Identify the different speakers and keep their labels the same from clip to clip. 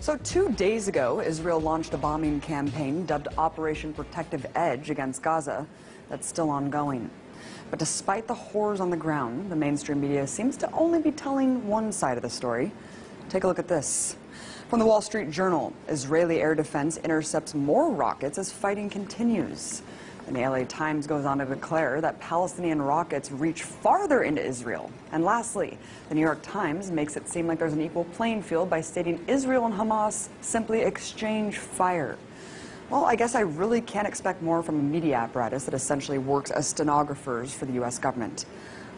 Speaker 1: So 2 days ago, Israel launched a bombing campaign dubbed Operation Protective Edge against Gaza that's still ongoing. But despite the horrors on the ground, the mainstream media seems to only be telling one side of the story. Take a look at this. From the Wall Street Journal, Israeli air defense intercepts more rockets as fighting continues. And the LA Times goes on to declare that Palestinian rockets reach farther into Israel. And lastly, the New York Times makes it seem like there's an equal playing field by stating Israel and Hamas simply exchange fire. Well, I guess I really can't expect more from a media apparatus that essentially works as stenographers for the U.S. government.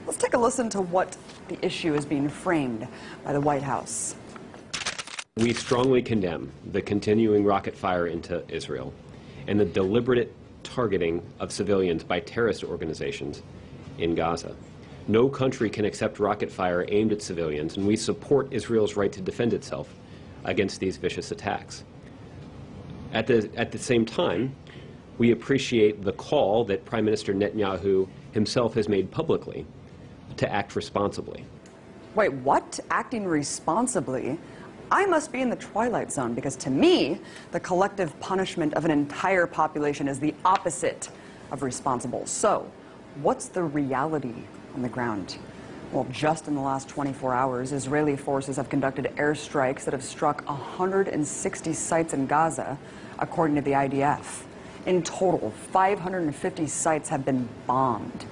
Speaker 1: Let's take a listen to what the issue is being framed by the White House.
Speaker 2: We strongly condemn the continuing rocket fire into Israel and the deliberate targeting of civilians by terrorist organizations in Gaza. No country can accept rocket fire aimed at civilians, and we support Israel's right to defend itself against these vicious attacks. At the same time, we appreciate the call that Prime Minister Netanyahu himself has made publicly to act responsibly.
Speaker 1: Wait, what? Acting responsibly? I must be in the twilight zone, because to me, the collective punishment of an entire population is the opposite of responsible. So, what's the reality on the ground? Well, just in the last 24 hours, Israeli forces have conducted airstrikes that have struck 160 sites in Gaza, according to the IDF. In total, 550 sites have been bombed.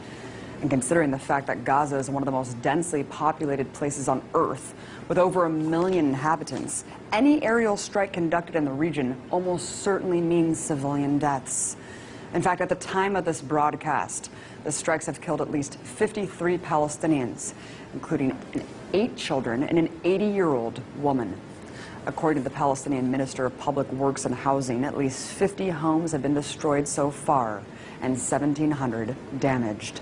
Speaker 1: And considering the fact that Gaza is one of the most densely populated places on Earth, with over 1 million inhabitants, any aerial strike conducted in the region almost certainly means civilian deaths. In fact, at the time of this broadcast, the strikes have killed at least 53 Palestinians, including 8 children and an 80-year-old woman. According to the Palestinian Minister of Public Works and Housing, at least 50 homes have been destroyed so far and 1,700 damaged.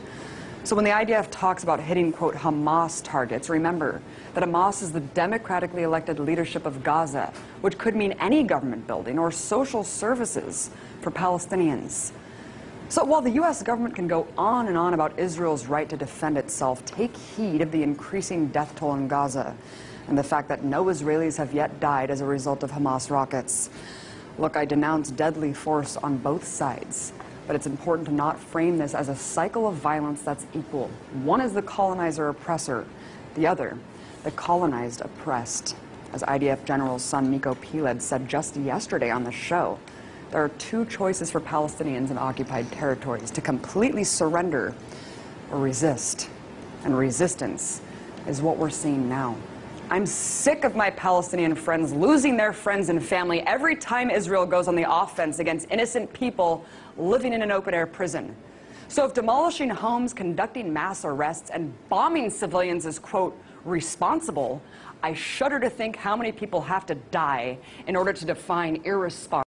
Speaker 1: So when the IDF talks about hitting, quote, Hamas targets, remember that Hamas is the democratically elected leadership of Gaza, which could mean any government building or social services for Palestinians. So while the U.S. government can go on and on about Israel's right to defend itself, take heed of the increasing death toll in Gaza and the fact that no Israelis have yet died as a result of Hamas rockets. Look, I denounce deadly force on both sides. But it's important to not frame this as a cycle of violence that's equal. One is the colonizer oppressor, the other, the colonized oppressed. As IDF General's son Miko Piled said just yesterday on the show, there are 2 choices for Palestinians in occupied territories: to completely surrender or resist. And resistance is what we're seeing now. I'm sick of my Palestinian friends losing their friends and family every time Israel goes on the offense against innocent people living in an open-air prison. So if demolishing homes, conducting mass arrests, and bombing civilians is, quote, responsible, I shudder to think how many people have to die in order to define irresponsible.